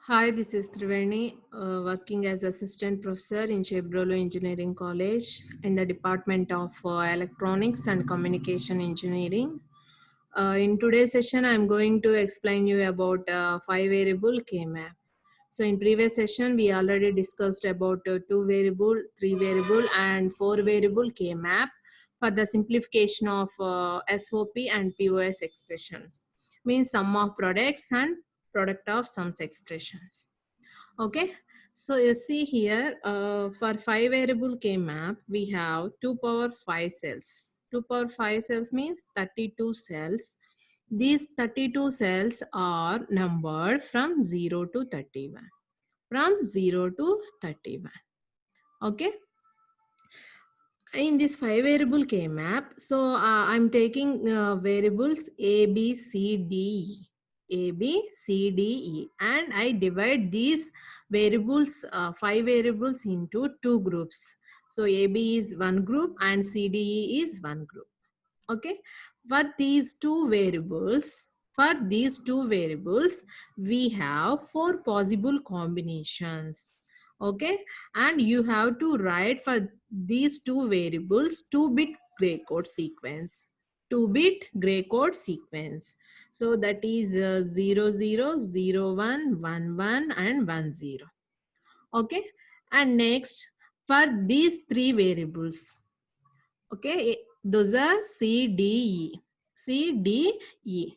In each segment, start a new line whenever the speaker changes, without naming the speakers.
Hi, this is Triveni, working as assistant professor in Chebrolo Engineering College in the Department of Electronics and Communication Engineering. In today's session, I'm going to explain you about five variable K-map. So in previous session, we already discussed about two variable, three variable, and four variable K-map for the simplification of SOP and POS expressions. Means sum of products and product of sums expressions. Okay, so you see here for 5 variable K map we have 2 power 5 cells. 2 power 5 cells means 32 cells. These 32 cells are numbered from 0 to 31. From 0 to 31. Okay, in this 5 variable K map, so I'm taking variables A, B, C, D, E. A, B, C, D, E. And I divide these variables, 5 variables into two groups. So A, B is one group and C, D, E is one group. Okay. For these two variables, we have four possible combinations. Okay, and you have to write for these two variables 2-bit gray code sequence. 2-bit gray code sequence. So that is 0, 0, 0, 1, 1, 1 and 1, 0. Okay, and next for these three variables. Okay, those are C, D, E. C, D, E.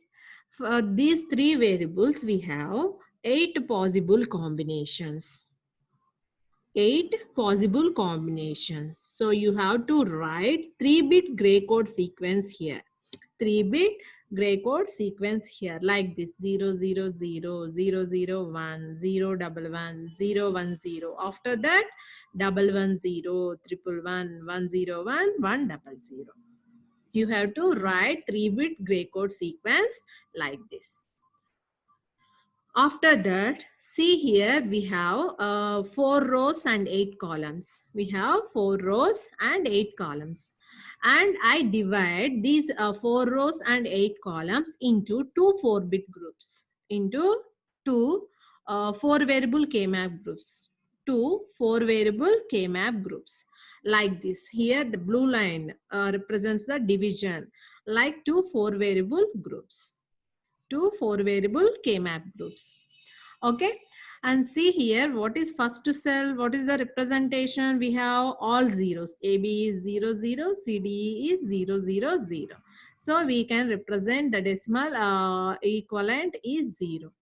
For these three variables, we have 8 possible combinations. 8 possible combinations. So you have to write 3-bit gray code sequence here. 3-bit gray code sequence here like this 0, 0, 0, 0, 0, 1, 0, 1, 1, 0, 1, 0. After that 1, 1, 0, 1, 1, 1, 0, 1, 1, 0, 0. You have to write 3-bit gray code sequence like this. After that, see here we have 4 rows and 8 columns. We have 4 rows and 8 columns. And I divide these 4 rows and 8 columns into two 4-bit groups. Into two 4 variable K-map groups. Two 4 variable K-map groups. Like this. Here the blue line represents the division. Like two 4 variable groups. Two 4 variable K-map groups. Okay, and see here what is first to cell, what is the representation. We have all zeros. AB is 0, 0, CDE is 0, 0, 0. So we can represent the decimal equivalent is 0.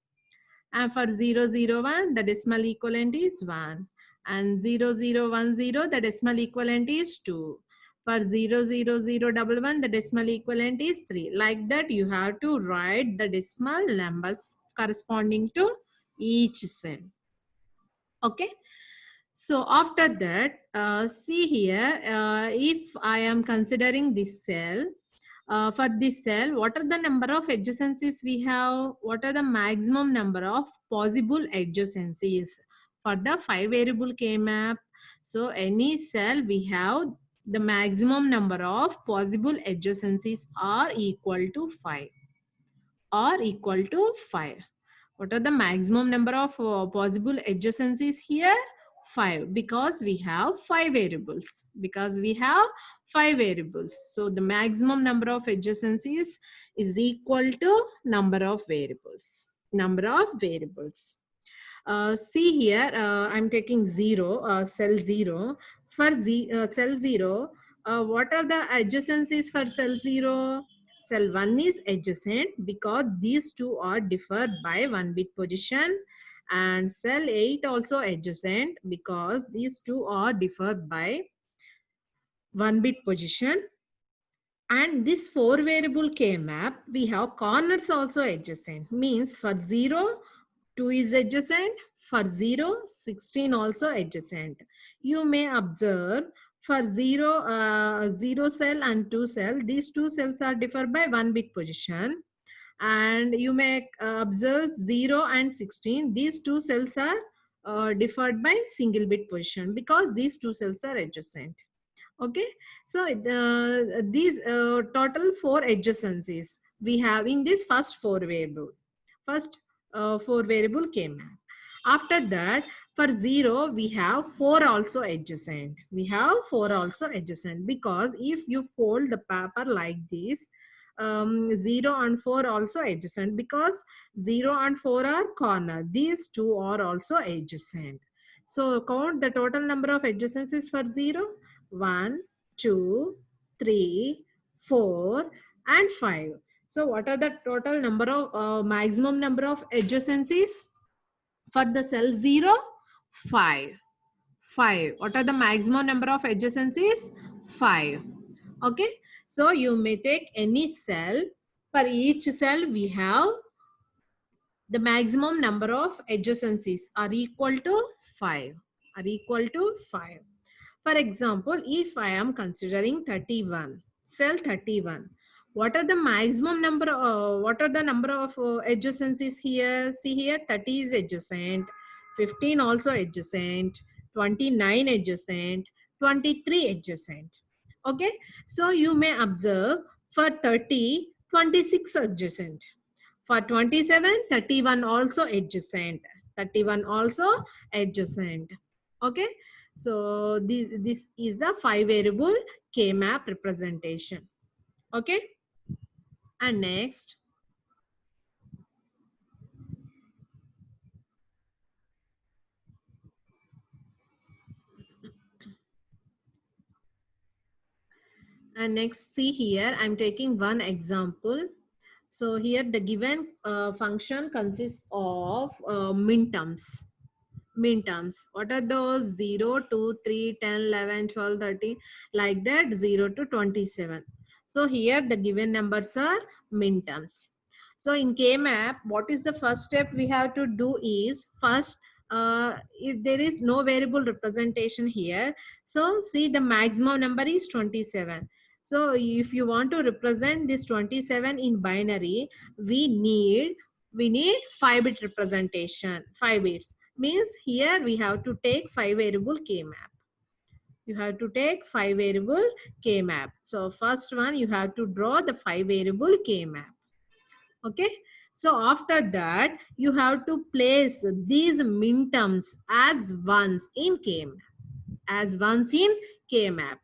And for 0, 0, 1, the decimal equivalent is 1. And 0, 0, 1, 0, the decimal equivalent is 2. For 0, 0, 0, 1, 1, the decimal equivalent is 3. Like that, you have to write the decimal numbers corresponding to each cell. Okay. So after that, see here, if I am considering this cell, for this cell, what are the number of adjacencies we have? What are the maximum number of possible adjacencies for the 5 variable K map? So any cell we have the maximum number of possible adjacencies are equal to 5. Are equal to 5. What are the maximum number of possible adjacencies here? 5, because we have 5 variables. Because we have 5 variables. So the maximum number of adjacencies is equal to number of variables. Number of variables. See here, I'm taking 0, cell 0. For cell 0, what are the adjacencies for cell 0? Cell 1 is adjacent because these two are differ by 1-bit position, and cell 8 also adjacent because these two are differ by 1-bit position. And this 4 variable K map, we have corners also adjacent. Means for 0, 2 is adjacent. For 0, 16 also adjacent. You may observe for 0 cell and 2 cell, these two cells are differ by 1-bit position. And you may observe 0 and 16, these two cells are differed by single bit position because these two cells are adjacent. Okay, so these total 4 adjacencies we have in this first 4 variable. First 4 variable K map. After that, for 0, we have 4 also adjacent. We have 4 also adjacent, because if you fold the paper like this, 0 and 4 also adjacent, because 0 and 4 are corner. These two are also adjacent. So count the total number of adjacencies for 0. 1, 2, 3, 4, and 5. So what are the total number of maximum number of adjacencies? For the cell 0, 5. 5. What are the maximum number of adjacencies? 5. Okay. So you may take any cell. For each cell, we have the maximum number of adjacencies are equal to 5. Are equal to 5. For example, if I am considering 31, cell 31, what are the maximum number, what are the number of adjacencies here? See here, 30 is adjacent, 15 also adjacent, 29 adjacent, 23 adjacent. Okay, so you may observe for 30, 26 adjacent. For 27, 31 also adjacent. 31 also adjacent. Okay. So this is the 5 variable K-map representation. Okay. And next, see here, I'm taking one example. So here the given function consists of minterms. Minterms. What are those? 0, 2, 3, 10, 11, 12, 13, like that, 0 to 27. So here the given numbers are minterms. So in K-map, what is the first step we have to do is, first, if there is no variable representation here, so see the maximum number is 27. So if you want to represent this 27 in binary, we need 5-bit representation. 5 bits means here we have to take 5 variable K-map. You have to take 5 variable K-map. So first one, you have to draw the 5 variable K-map. Okay. So after that, you have to place these minterms as ones in K-map. As ones in K-map.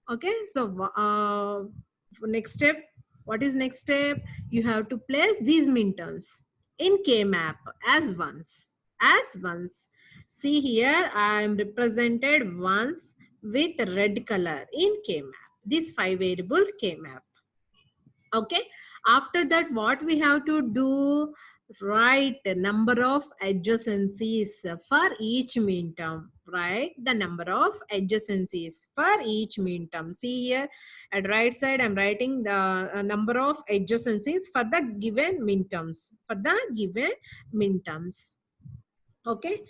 Okay. So next step, what is next step? You have to place these minterms in K-map as ones. As ones. See here, I am represented once with red color in K-map. This 5 variable K-map. Okay. After that, what we have to do? Write the number of adjacencies for each minterm. Write the number of adjacencies for each minterm. See here at right side, I'm writing the number of adjacencies for the given minterms. For the given minterms. Okay.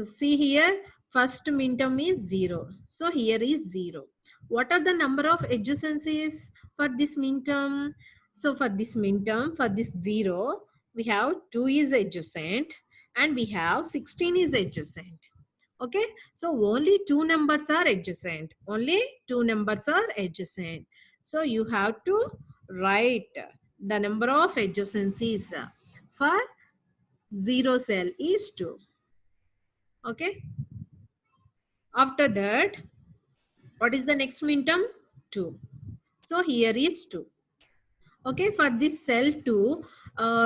See here, first minterm is 0. So here is 0. What are the number of adjacencies for this minterm? So for this minterm, for this 0, we have 2 is adjacent and we have 16 is adjacent. Okay. So only 2 numbers are adjacent. Only 2 numbers are adjacent. So you have to write the number of adjacencies for 0 cell is 2. Okay. After that, what is the next minterm? 2. So here is 2. Okay. For this cell 2,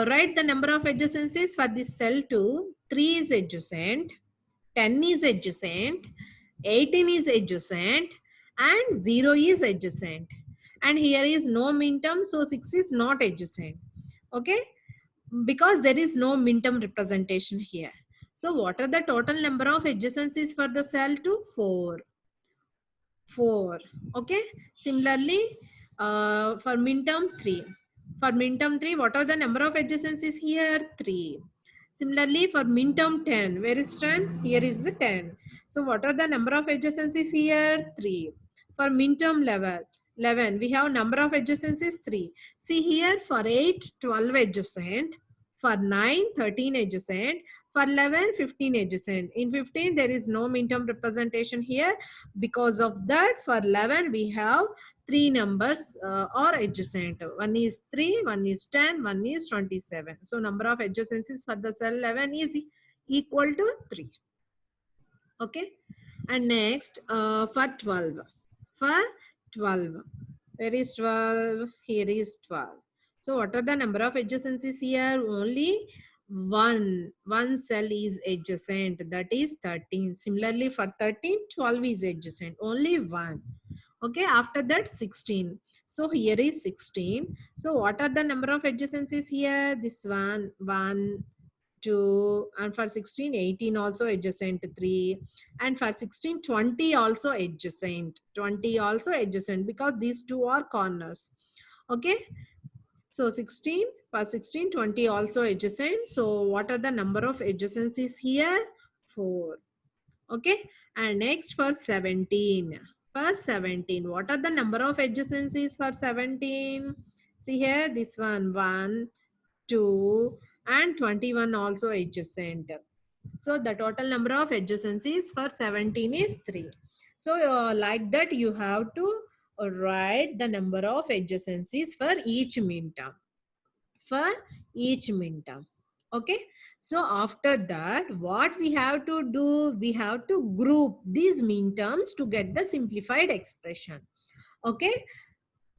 write the number of adjacencies for this cell 2. 3 is adjacent, 10 is adjacent, 18 is adjacent, and 0 is adjacent. And here is no minterm, so 6 is not adjacent. Okay. Because there is no minterm representation here. So what are the total number of adjacencies for the cell 2? 4. 4. Okay. Similarly, for minterm 3. For minterm 3, what are the number of adjacencies here? 3. Similarly, for minterm 10, where is 10? Here is the 10. So what are the number of adjacencies here? 3. For minterm 11, we have number of adjacencies 3. See here, for 8, 12 adjacent. For 9, 13 adjacent. For 11, 15 adjacent. In 15, there is no minterm representation here. Because of that, for 11, we have 3 numbers are adjacent. One is 3, one is 10, one is 27. So number of adjacencies for the cell 11 is equal to 3. Okay. And next for 12. For 12. Where is 12? Here is 12. So what are the number of adjacencies here? Only one cell is adjacent, that is 13. Similarly for 13, 12 is adjacent, only one. Okay, after that 16. So here is 16. So what are the number of adjacencies here? This one, 2, and for 16, 18 also adjacent 3, and for 16, 20 also adjacent, 20 also adjacent, because these two are corners. Okay, so 16, for 16, 20 also adjacent. So what are the number of adjacencies here? 4. Okay, and next for 17. For 17, what are the number of adjacencies for 17? See here, this one, 2, and 21 also adjacent. So the total number of adjacencies for 17 is 3. So like that you have to write the number of adjacencies for each minterm. For each minterm. Okay. So after that, what we have to do? We have to group these minterms to get the simplified expression. Okay.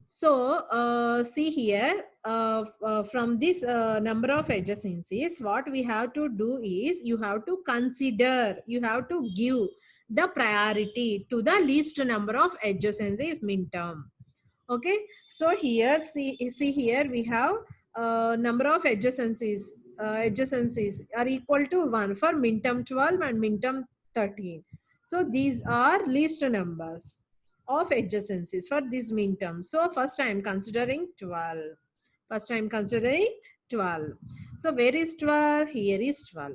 So see here, from this number of adjacencies, what we have to do is you have to consider, you have to give the priority to the least number of adjacencies minterm. Okay, so here see here we have number of adjacencies. Adjacencies are equal to 1 for minterm 12 and minterm 13. So these are least numbers of adjacencies for this minterm. So first I am considering 12. First I am considering 12. So where is 12? Here is 12.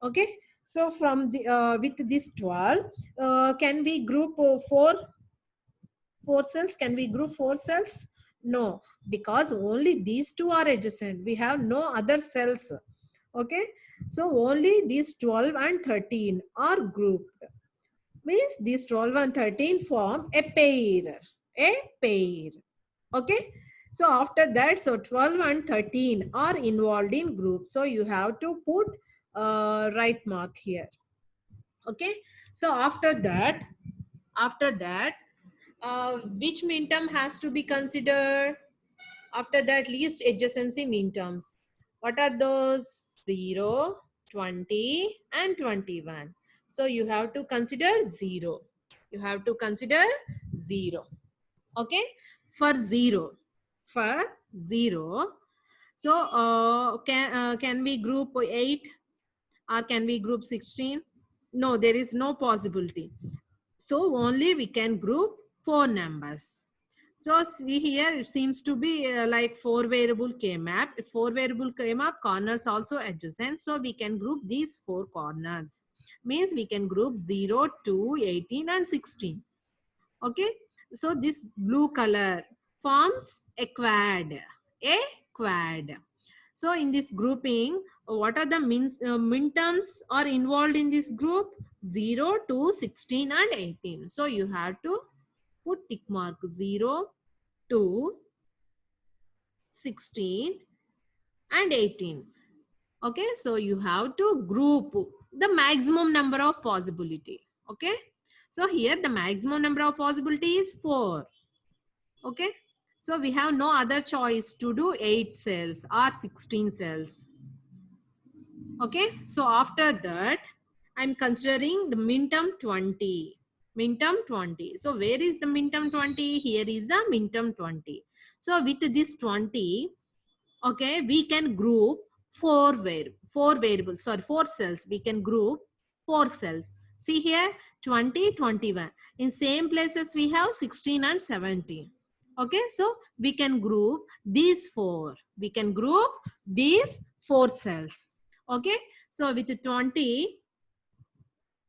Okay. So from the with this 12, can we group four cells? Can we group 4 cells? No, because only these two are adjacent. We have no other cells. Okay. So only these 12 and 13 are grouped. Means these 12 and 13 form a pair. A pair. Okay. So after that, so 12 and 13 are involved in group. So you have to put right mark here. Okay. So after that, which minterm has to be considered? After that, least adjacency minterms. What are those? 0, 20, and 21. So you have to consider 0. You have to consider 0. Okay. For 0. For 0. So can we group 8 or can we group 16? No, there is no possibility. So only we can group 4 numbers. So see here, it seems to be like 4 variable K-map. 4 variable K-map, corners also adjacent. So we can group these 4 corners. Means we can group 0, 2, 18 and 16. Okay. So this blue color forms a quad. A quad. So in this grouping, what are the minterms are involved in this group? 0, 2, 16 and 18. So you have to put tick mark 0, 2, 16 and 18. Okay, so you have to group the maximum number of possibility. Okay, so here the maximum number of possibility is 4. Okay, so we have no other choice to do 8 cells or 16 cells. Okay, so after that, I'm considering the minterm 20. Minterm 20. So where is the minterm 20? Here is the minterm 20. So with this 20, okay, we can group 4 variables, sorry, 4 cells. We can group 4 cells. See here, 20, 21. In same places, we have 16 and 17. Okay, so we can group these 4. We can group these 4 cells. Okay, so with 20,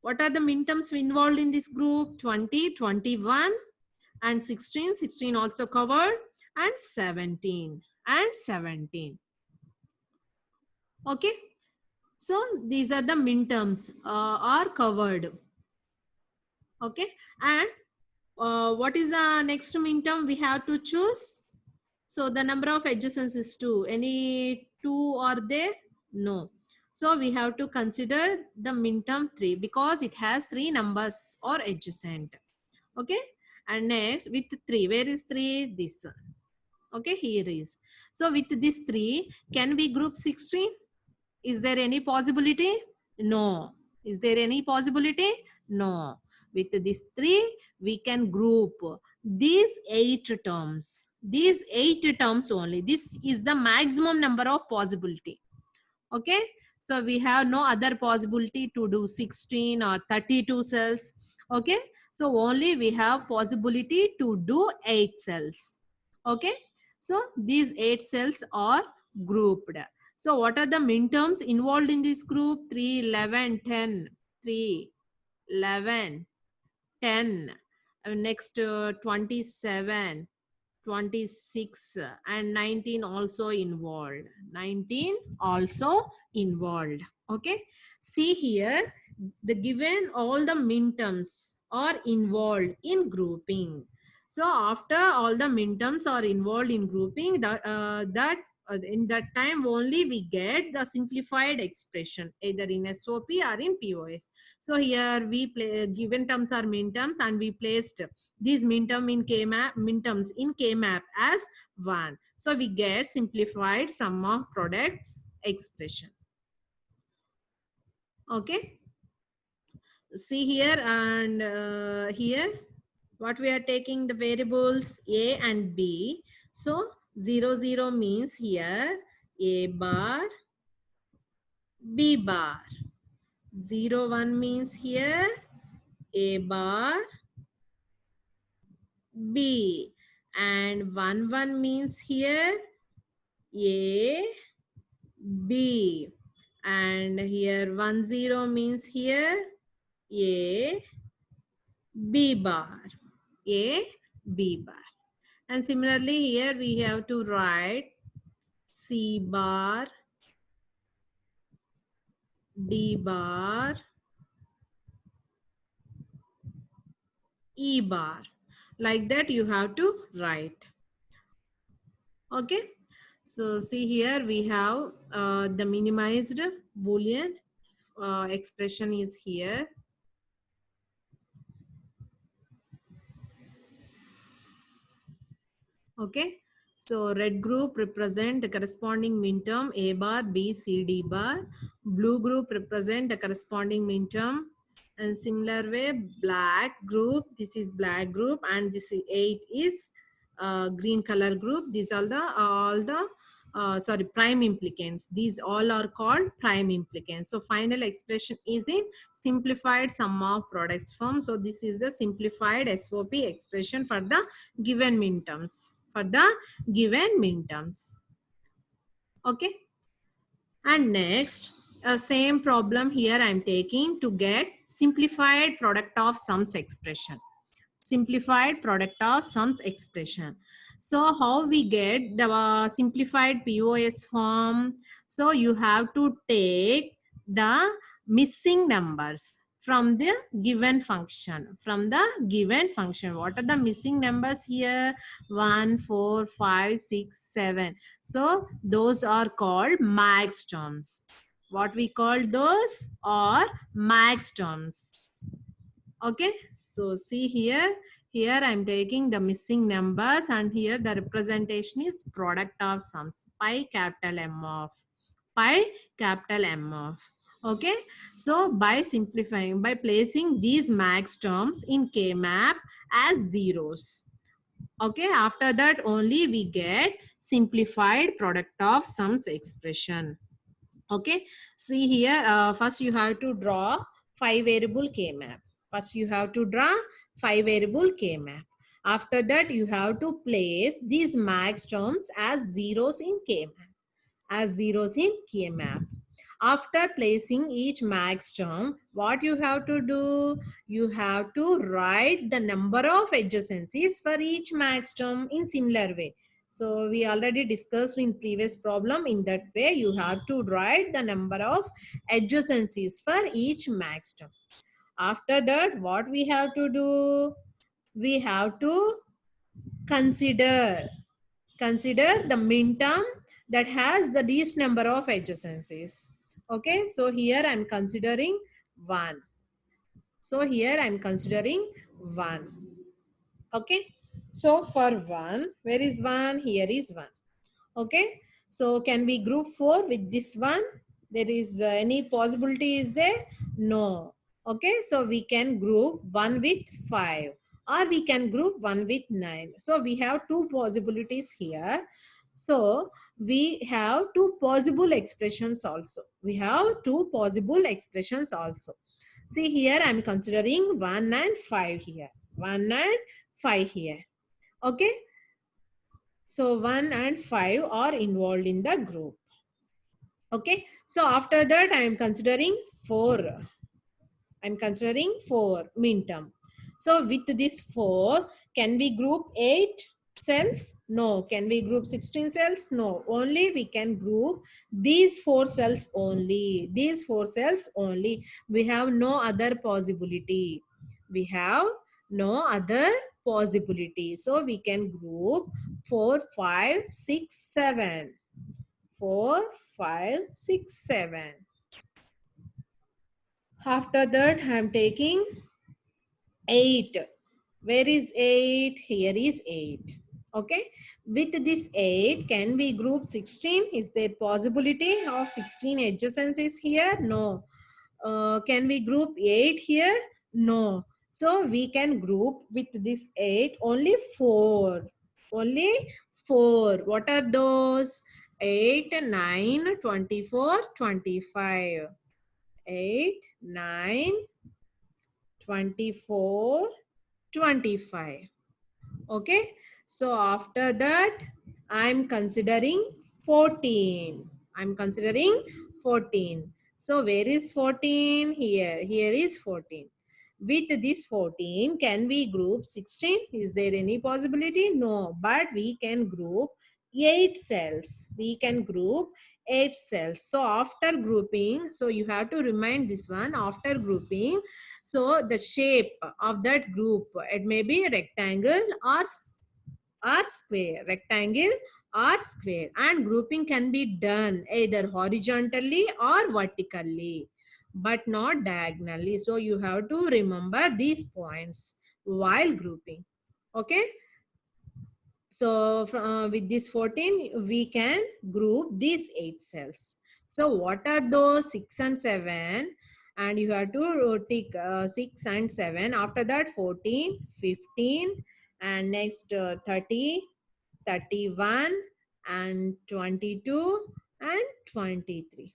what are the minterms involved in this group? 20, 21 and 16. 16 also covered and 17 and 17. Okay, so these are the minterms are covered. Okay, and what is the next minterm we have to choose? So the number of adjacencies is 2. Any 2 are there? No. So we have to consider the minterm 3 because it has 3 numbers or adjacent. Okay. And next with 3, where is 3? This one. Okay, here is. So with this 3, can we group 16? Is there any possibility? No. Is there any possibility? No. With this 3, we can group these 8 terms. These 8 terms only. This is the maximum number of possibility. Okay. So we have no other possibility to do 16 or 32 cells. Okay. So only we have possibility to do 8 cells. Okay. So these 8 cells are grouped. So what are the minterms involved in this group? 3, 11, 10. 3, 11, 10. Next 27, 26 and 19 also involved. 19 also involved. Okay. See here, the given all the minterms are involved in grouping. So after all the minterms are involved in grouping, in that time only we get the simplified expression either in SOP or in POS. So here we play given terms are minterms and we placed these minterms in K-map as 1. So we get simplified sum of products expression. Okay. See here and here what we are taking the variables A and B. So 0, 0 means here A bar, B bar. 0, 1 means here A bar, B. And 1, 1 means here A, B. And here 1, 0 means here A, B bar. A, B bar. And similarly here we have to write C bar, D bar, E bar. Like that you have to write. Okay. So see here we have the minimized Boolean expression is here. Okay. So red group represent the corresponding minterm A bar, B, C, D bar. Blue group represent the corresponding minterm. And similar way, black group, this is black group and this is 8 is green color group. These are the prime implicants. These all are called prime implicants. So final expression is in simplified sum of products form. So this is the simplified SOP expression for the given minterms. Okay. And next, same problem here I am taking to get simplified product of sums expression. Simplified product of sums expression. So how we get the simplified POS form? So you have to take the missing numbers from the given function. What are the missing numbers here? 1, 4, 5, 6, 7. So those are called max terms. What we call those are max terms. Okay. So see here I'm taking the missing numbers and here the representation is product of sums. Pi capital M of. Okay. So by simplifying, by placing these max terms in K-map as zeros. Okay. After that only we get simplified product of sums expression. Okay. See here, first you have to draw 5 variable K-map. First you have to draw 5 variable K-map. After that you have to place these max terms as zeros in K-map. After placing each max term, what you have to do? You have to write the number of adjacencies for each max term in similar way. So we already discussed in previous problem. In that way, you have to write the number of adjacencies for each max term. After that, what we have to do? We have to consider the minterm that has the least number of adjacencies. Okay, so here I'm considering 1. So here I'm considering 1. Okay, so for 1, where is 1? Here is 1. Okay, so can we group 4 with this one? There is any possibility is there? No. Okay, so we can group 1 with 5 or we can group 1 with 9. So we have two possibilities here. So we have two possible expressions also. We have two possible expressions also. See here I am considering 1 and 5 here. 1 and 5 here. Okay. So 1 and 5 are involved in the group. Okay. So after that I am considering 4. I am considering 4 mean term. So with this 4, can we group 8 cells? No. Can we group 16 cells? No. Only we can group these 4 cells only. These 4 cells only. We have no other possibility. We have no other possibility. So we can group 4, 5, 6, 7. 4, 5, 6, 7. After that, I am taking 8. Where is 8? Here is 8. Okay. With this 8, can we group 16? Is there possibility of 16 adjacencies here? No. Can we group 8 here? No. So we can group with this 8 only 4. Only 4. What are those? 8, 9, 24, 25. 8, 9, 24, 25. Okay. So after that, I'm considering 14. I'm considering 14. So where is 14? Here. Here is 14. With this 14, can we group 16? Is there any possibility? No. But we can group 8 cells. We can group 8 cells. So after grouping, so you have to remind this one. After grouping, so the shape of that group, it may be a rectangle or square, rectangle or square, and grouping can be done either horizontally or vertically, but not diagonally. So you have to remember these points while grouping. Okay. So with this 14, we can group these 8 cells. So what are those 6 and 7? And you have to take 6 and 7. After that 14, 15, and next 30, 31, and 22, and 23.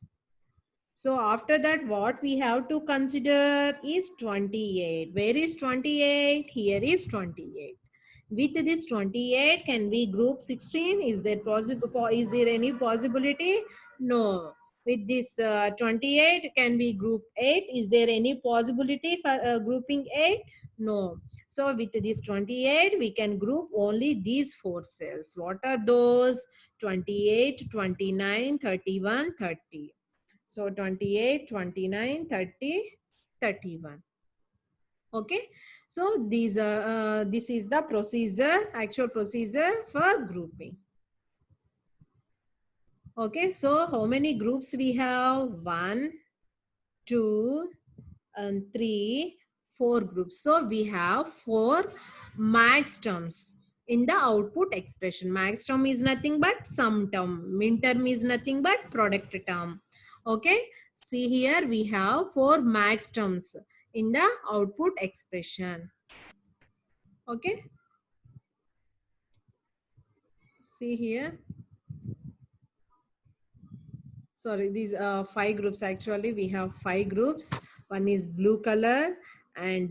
So after that, what we have to consider is 28. Where is 28? Here is 28. With this 28, can we group 16? Is there possible? Is there any possibility? No. With this 28, can we group 8? Is there any possibility for grouping 8? No. So with this 28, we can group only these 4 cells. What are those? 28, 29, 31, 30. So 28, 29, 30, 31. Okay. So this is the procedure, actual procedure for grouping. Okay. So how many groups we have? 1, 2, and 3, 4 groups. So we have 4 max terms in the output expression. Max term is nothing but sum term. Min term is nothing but product term. Okay. See here we have 4 max terms in the output expression. Okay. See here. Sorry, these are 5 groups. Actually, we have 5 groups. One is blue color, and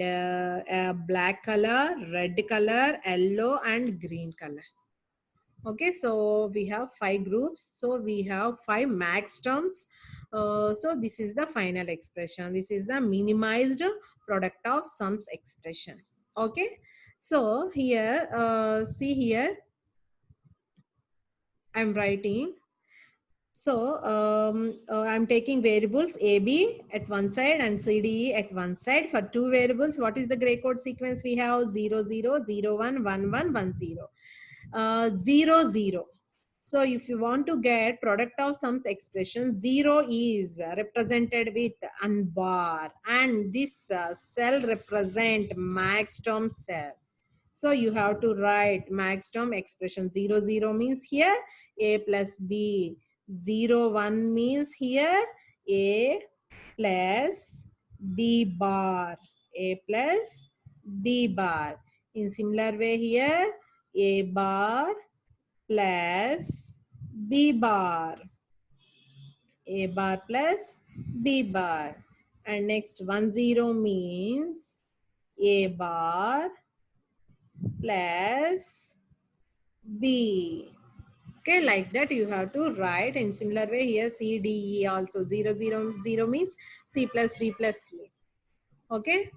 black color, red color, yellow, and green color. Okay, so we have 5 groups. So we have 5 max terms. So this is the final expression. This is the minimized product of sums expression. Okay, so here, see here, I'm writing. So I'm taking variables AB at one side and CDE at one side. For 2 variables, what is the gray code sequence we have? 0, 0, 0, 1, 1, 1, 1, 0. 0, 0. So if you want to get product of sums expression, 0 is represented with unbar, and this cell represent max term cell. So you have to write max term expression. 0, 0 means here a plus b. 0, 1 means here a plus b bar. A plus b bar. In similar way here a bar plus b bar. A bar plus b bar. And next 1, 0 means a bar plus B. Okay, like that you have to write in similar way here C, D, E also. 0, 0, 0 means C plus D plus E. Okay,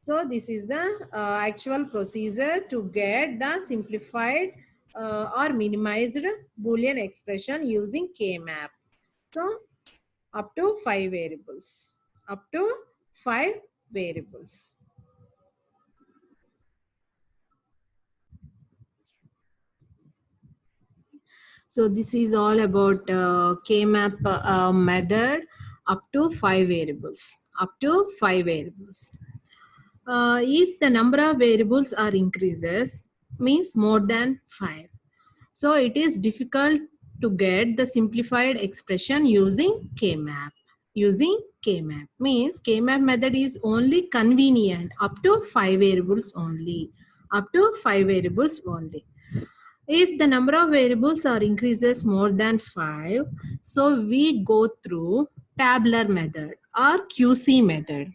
so this is the actual procedure to get the simplified or minimized Boolean expression using K-map. So up to 5 variables. Up to 5 variables. So this is all about K-map method up to 5 variables. Up to 5 variables. If the number of variables are increases, means more than 5. So it is difficult to get the simplified expression using K-map. Using K-map means K-map method is only convenient up to 5 variables only. Up to 5 variables only. If the number of variables are increases more than 5, so we go through tabular method or QC method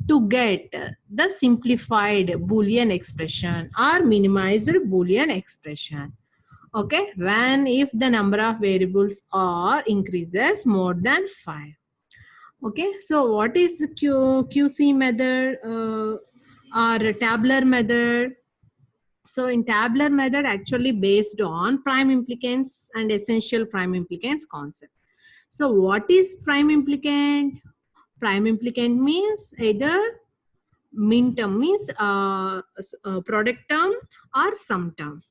to get the simplified Boolean expression or minimized Boolean expression. Okay, when if the number of variables are increases more than 5. Okay, so what is QC method or tabular method? So in tabular method actually based on prime implicants and essential prime implicants concept. So what is prime implicant? Prime implicant means either min term means product term or sum term.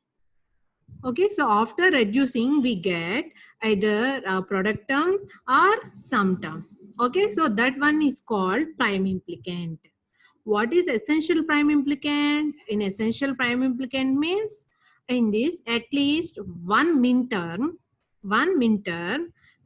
Okay, so after reducing we get either product term or sum term. Okay, so that one is called prime implicant. What is essential prime implicant? In essential prime implicant means in this at least one min term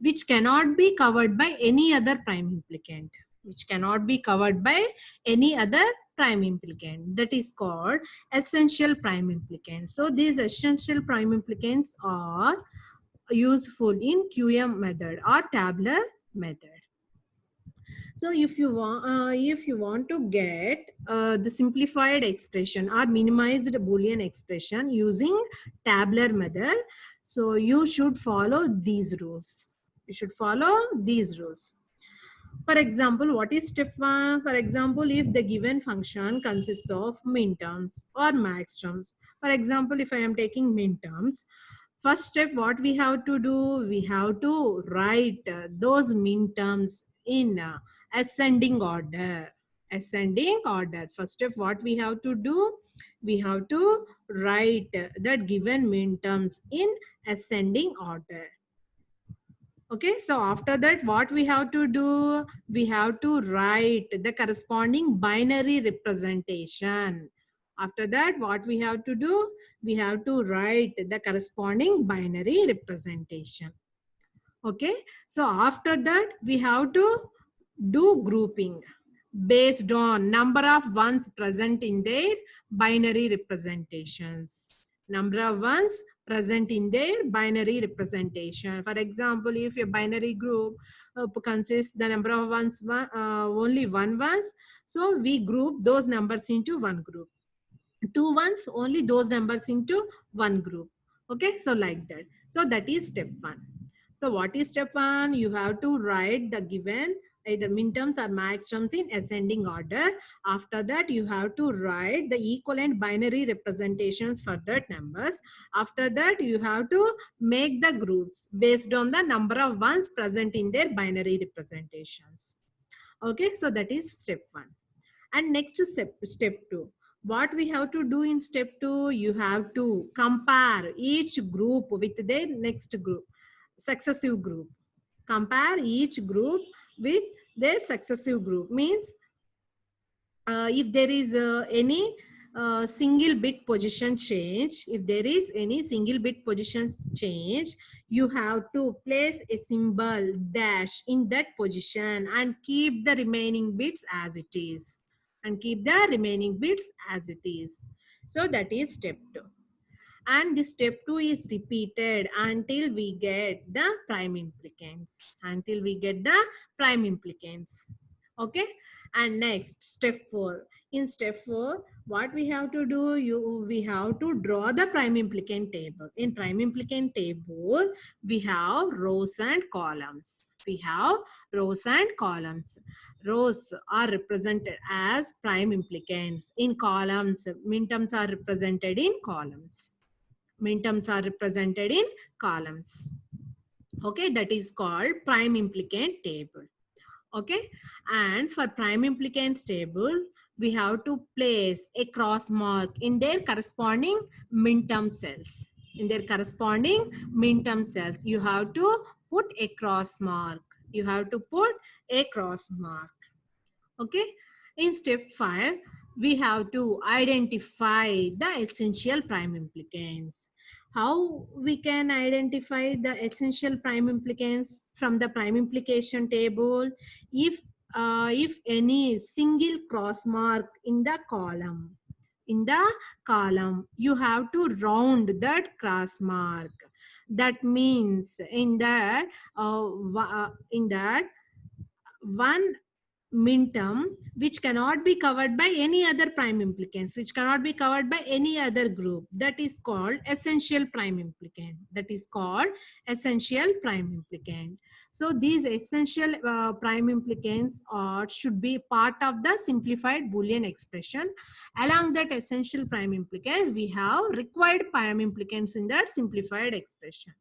which cannot be covered by any other prime implicant. Which cannot be covered by any other prime implicant. That is called essential prime implicant. So these essential prime implicants are useful in QM method or tabular method. So if you want to get the simplified expression or minimized Boolean expression using tabular method, so you should follow these rules. You should follow these rules. For example, what is step 1? For example, if the given function consists of min terms or max terms. For example, if I am taking min terms, first step what we have to do, we have to write those min terms in ascending order. Ascending order. First step what we have to do, we have to write that given min terms in ascending order. Okay, so after that what we have to do, we have to write the corresponding binary representation. After that what we have to do, we have to write the corresponding binary representation. Okay, so after that we have to do grouping based on number of ones present in their binary representations. Number of ones present in their binary representation. For example, if a binary group consists the number of ones only one ones, so we group those numbers into one group. Two ones, only those numbers into one group. Okay, so like that. So that is step 1. So what is step 1? You have to write the given either min terms or max terms in ascending order. After that, you have to write the equivalent binary representations for that numbers. After that, you have to make the groups based on the number of ones present in their binary representations. Okay, so that is step 1. And next step 2. What we have to do in step 2, you have to compare each group with their next group, successive group. Compare each group with their successive group. Means if there is any single bit position change, if there is any single bit position change, you have to place a symbol dash in that position and keep the remaining bits as it is. And keep the remaining bits as it is. So that is step 2. And this step 2 is repeated until we get the prime implicants. Until we get the prime implicants. Okay. And next, step 4. In step 4, what we have to do, we have to draw the prime implicant table. In prime implicant table, we have rows and columns. We have rows and columns. Rows are represented as prime implicants. In columns, minterms are represented in columns. Minterms are represented in columns. Okay, that is called prime implicant table. Okay, and for prime implicants table, we have to place a cross mark in their corresponding minterm cells. In their corresponding minterm cells, you have to put a cross mark. You have to put a cross mark. Okay, in step 5, we have to identify the essential prime implicants. How we can identify the essential prime implicants from the prime implication table? If any single cross mark in the column, you have to round that cross mark. That means in that one minterm which cannot be covered by any other prime implicants, which cannot be covered by any other group, that is called essential prime implicant. That is called essential prime implicant. So these essential prime implicants should be part of the simplified Boolean expression. Along that essential prime implicant, we have required prime implicants in that simplified expression,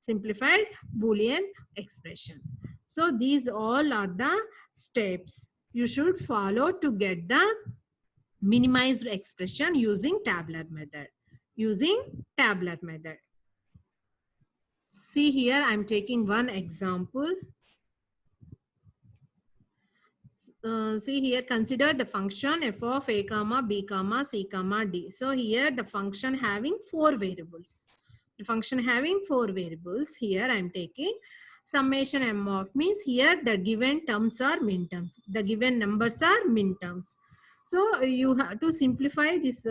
simplified Boolean expression. So these all are the steps you should follow to get the minimized expression using tabular method. Using tabular method. See here, I'm taking one example. See here, consider the function f of a comma b comma c comma d. So here the function having 4 variables. The function having 4 variables. Here I'm taking summation m of, means here the given terms are minterms. The given numbers are minterms. So you have to simplify this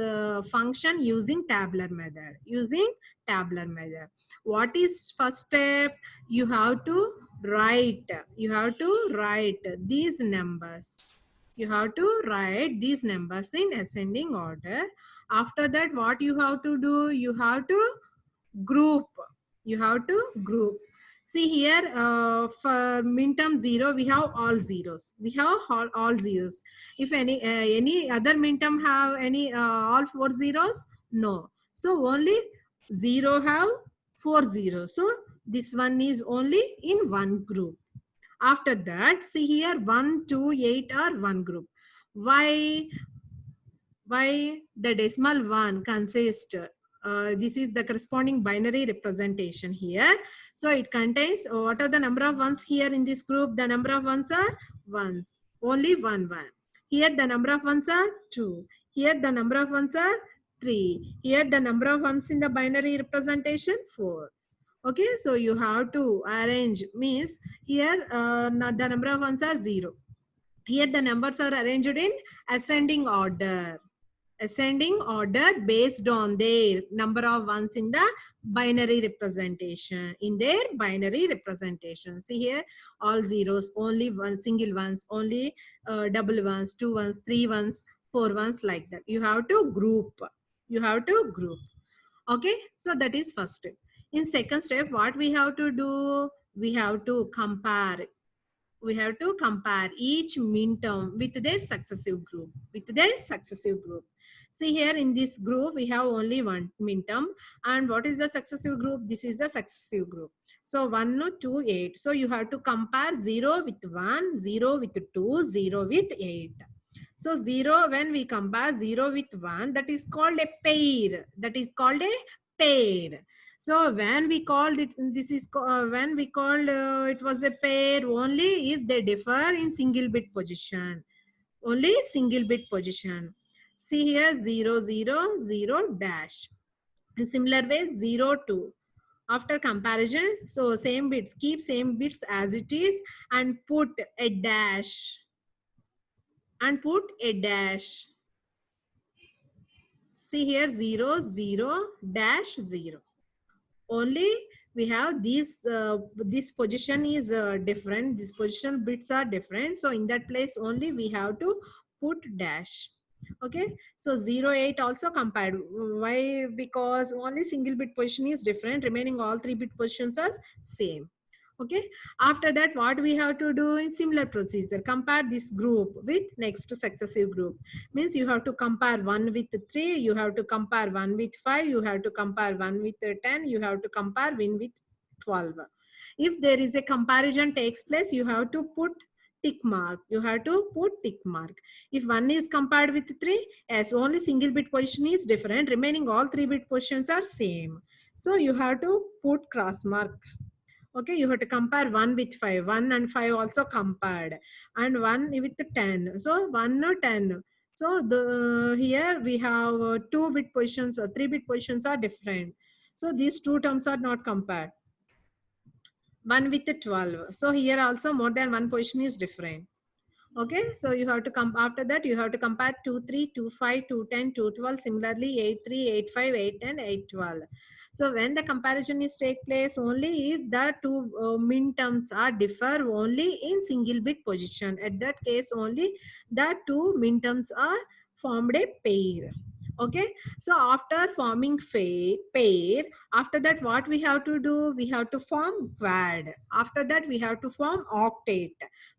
function using tabular method. Using tabular method. What is first step? You have to write these numbers. You have to write these numbers in ascending order. After that, what you have to do? You have to group. You have to group. See here, for minterm 0, we have all zeros. We have all zeros. If any other minterm have any all 4 zeros, no. So only 0 have 4 zeros. So this one is only in one group. After that, see here 1, 2, 8 are one group. Why the decimal 1 consists? This is the corresponding binary representation here. So it contains, what are the number of ones here in this group? The number of ones are ones. Only one. Here the number of ones are 2. Here the number of ones are 3. Here the number of ones in the binary representation 4. Okay, so you have to arrange, means here the number of ones are 0. Here the numbers are arranged in ascending order. Ascending order based on their number of ones in the binary representation. In their binary representation. See here, all zeros, only one, single ones, only double ones, 2 ones, 3 ones, 4 ones, like that. You have to group. You have to group. Okay, so that is first step. In second step, what we have to do? We have to compare. We have to compare each minterm with their successive group. With their successive group. See here in this group, we have only one minterm. And what is the successive group? This is the successive group. So 1, 2, 8. So you have to compare 0 with 1, 0 with 2, 0 with 8. So 0, when we compare 0 with 1, that is called a pair. That is called a pair. So when we called it, this is when we called it was a pair only if they differ in single bit position. Only single bit position. See here 0, 0, 0 dash. In similar way 0, 2. After comparison, so same bits, keep same bits as it is and put a dash. And put a dash. See here 0, 0, dash 0. Only we have these, this position is different. This position bits are different. So in that place only we have to put dash. Okay. So 0, 8 also compared. Why? Because only single bit position is different. Remaining all 3 bit positions are same. Okay. After that, what we have to do in similar procedure, compare this group with next successive group. Means you have to compare 1 with 3, you have to compare 1 with 5, you have to compare 1 with 10, you have to compare 1 with 12. If there is a comparison takes place, you have to put tick mark. You have to put tick mark. If 1 is compared with 3, as only single bit position is different, remaining all 3 bit positions are same. So you have to put cross mark. Okay, you have to compare 1 with 5. 1 and 5 also compared. And 1 with 10. So 1 or 10. So the here we have 2 bit positions or 3 bit positions are different. So these two terms are not compared. 1 with 12. So here also more than one position is different. Okay, so you have to come after that, you have to compare 2, 3, 2, 5, 2, 10, 2, 12. Similarly, 8, 3, 8, 5, 8, 10, 8, 12. So when the comparison is take place, only if the two min terms are differ only in single bit position. At that case, only the two min terms are formed a pair. Okay, so after forming pair, after that what we have to do, we have to form quad. After that we have to form octet.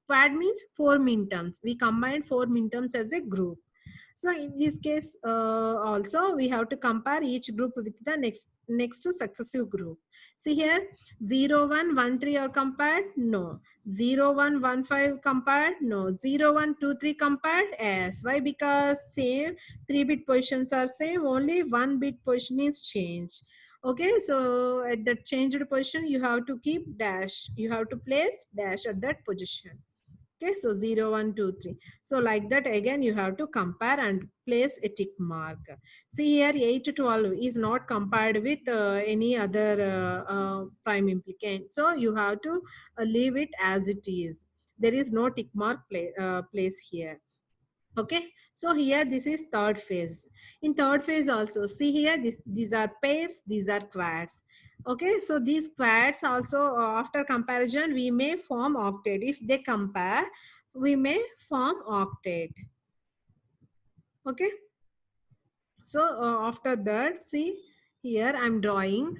Quad means 4 min terms. We combine 4 min terms as a group. So in this case, also we have to compare each group with the next successive group. See here, 0, 1, 1, 3 are compared? No. 0, 1, 1, 5 compared? No. 0, 1, 2, 3 compared? Yes. Why? Because same 3 bit positions are same, only 1 bit position is changed. Okay, so at that changed position, you have to keep dash. You have to place dash at that position. Okay, so 0, 1, 2, 3. So like that again you have to compare and place a tick mark. See here 8 to 12 is not compared with any other prime implicant. So you have to leave it as it is. There is no tick mark place here. Okay, so here this is third phase. In third phase also, see here these are pairs, these are quads. Okay, so these quads also after comparison we may form octet. If they compare, we may form octet. Okay, so after that, see here I'm drawing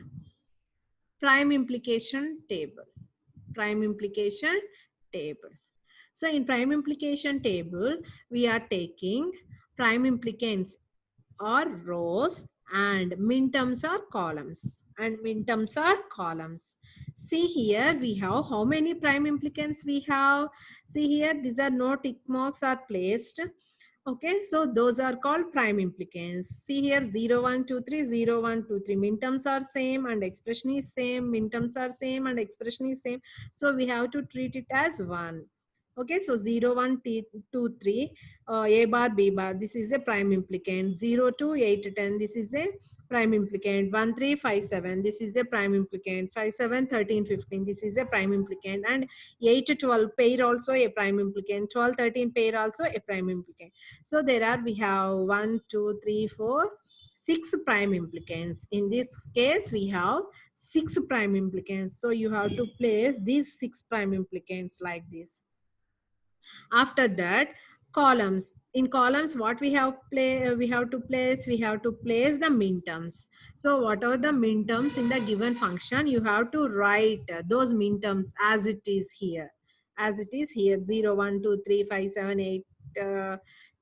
prime implication table. Prime implication table. So in prime implication table, we are taking prime implicants or rows and min terms are columns. And min terms are columns. See here we have how many prime implicants we have. See here these are no tick marks are placed. Okay, so those are called prime implicants. See here 0, 1, 2, 3, 0, 1, 2, 3. Min terms are same and expression is same. Min terms are same and expression is same. So we have to treat it as 1. Okay, so 0, 1, 2, 3, A bar, B bar, this is a prime implicant. 0, 2, 8, 10, this is a prime implicant. 1, 3, 5, 7, this is a prime implicant. 5, 7, 13, 15, this is a prime implicant. And 8, 12 pair also a prime implicant. 12, 13 pair also a prime implicant. So there are, we have 1, 2, 3, 4, 6 prime implicants. In this case, we have 6 prime implicants. So you have to place these 6 prime implicants like this. After that, columns. In columns, what we have to place the min terms. So whatever the min terms in the given function, you have to write those min terms as it is here. As it is here, 0, 1, 2, 3, 5, 7, 8,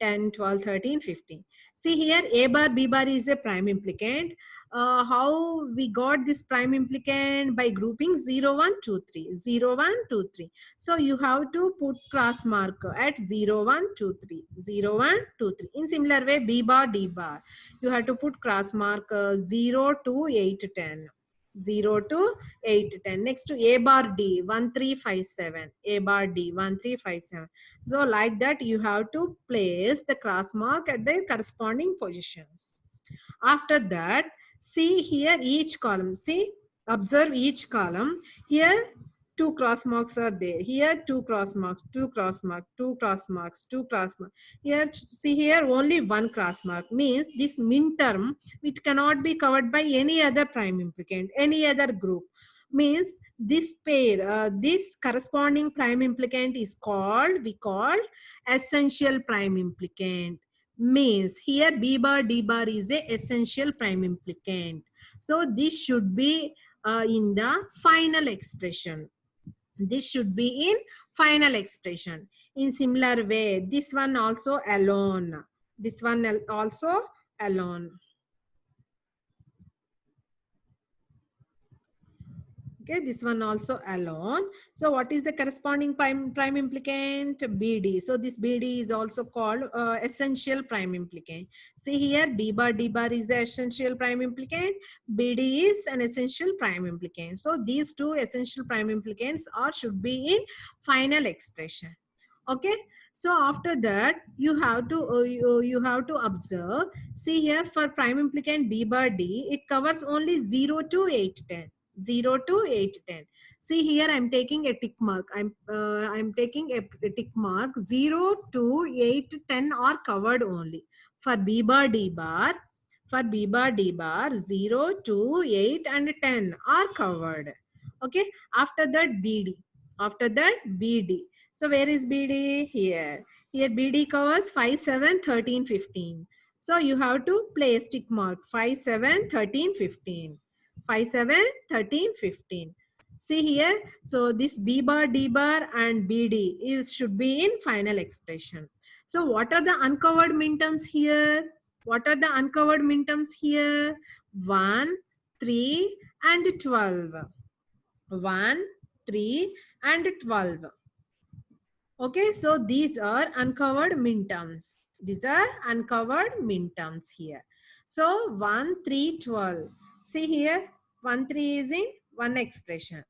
10, 12, 13, 15. See here, A bar, B bar is a prime implicant. how we got this prime implicant? By grouping 0, 1, 2, 3. 0, 1, 2, 3. So you have to put cross mark at 0, 1, 2, 3. 0, 1, 2, 3. In similar way, B bar, D bar. You have to put cross mark 0 to 8, 10. 0 to 8, 10. Next to A bar D, 1, 3, 5, 7. A bar D, 1, 3, 5, 7. So like that, you have to place the cross mark at the corresponding positions. After that, see here each column. See, observe each column. Here, two cross marks are there. Here, two cross marks, two cross marks, two cross marks, two cross marks. Here, see here, only one cross mark. Means this min term, it cannot be covered by any other prime implicant, any other group. Means this pair, this corresponding prime implicant is called, we call essential prime implicant. Means here B bar D bar is a essential prime implicant. So this should be in the final expression. This should be in final expression. In similar way, this one also alone. This one also alone. Okay, this one also alone. So what is the corresponding prime implicant? BD. So this BD is also called essential prime implicant. See here, B bar D bar is the essential prime implicant. BD is an essential prime implicant. So these two essential prime implicants are should be in final expression. Okay. So after that, you have to you have to observe. See here, for prime implicant B bar D, it covers only 0 to 8, 10. 0 to 8, 10. See here, I'm taking a tick mark. I'm taking a tick mark. 0 to 8, 10 are covered only. For B bar D bar, for B bar D bar, 0 to 8 and 10 are covered. Okay. After that, BD. After that, BD. So where is BD? Here. Here BD covers 5, 7, 13, 15. So you have to place tick mark 5, 7, 13, 15. 5, 7, 13, 15. See here, so this B bar, D bar and BD should be in final expression. So what are the uncovered minterms here? What are the uncovered minterms here? 1, 3 and 12. 1, 3 and 12. Okay, so these are uncovered minterms. These are uncovered minterms here. So 1, 3, 12. See here, 1, 3 is in one expression.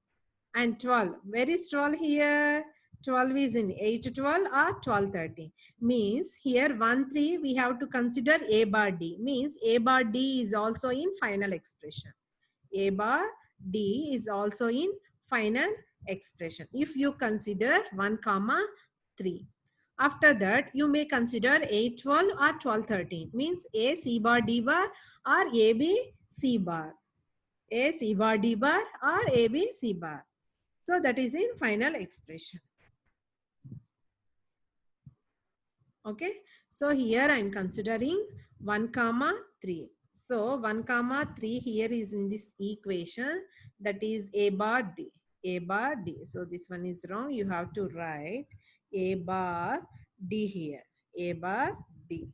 And 12. Where is 12 here? 12 is in 8, 12 or 12, 13. Means here 1, 3 we have to consider A bar D. Means A bar D is also in final expression. A bar D is also in final expression. If you consider 1, 3. After that, you may consider A 12 or 12, 13. Means A C bar D bar or A B C bar. A C bar D bar or A B C bar. So that is in final expression. Okay. So here I am considering 1, 3. So 1, 3 here is in this equation, that is A bar D. A bar D. So this one is wrong. You have to write A bar D here. A bar D.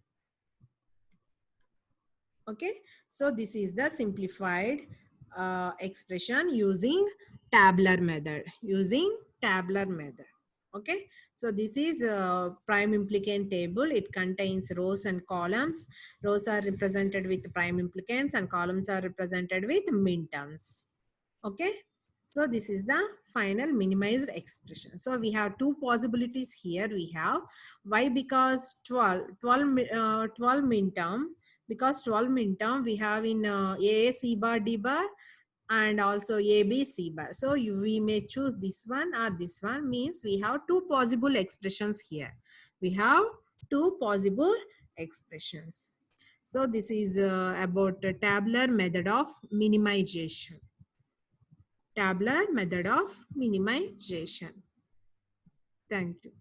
Okay. So this is the simplified expression using tabular method. Using tabular method. Okay, so this is a prime implicant table. It contains rows and columns. Rows are represented with prime implicants and columns are represented with minterms. Okay, so this is the final minimized expression. So we have two possibilities here. We have why, because 12 minterm, because 12 minterm we have in A C bar D bar and also A, B, C bar. So we may choose this one or this one. Means we have two possible expressions here. We have two possible expressions. So this is about the tabular method of minimization. Tabular method of minimization. Thank you.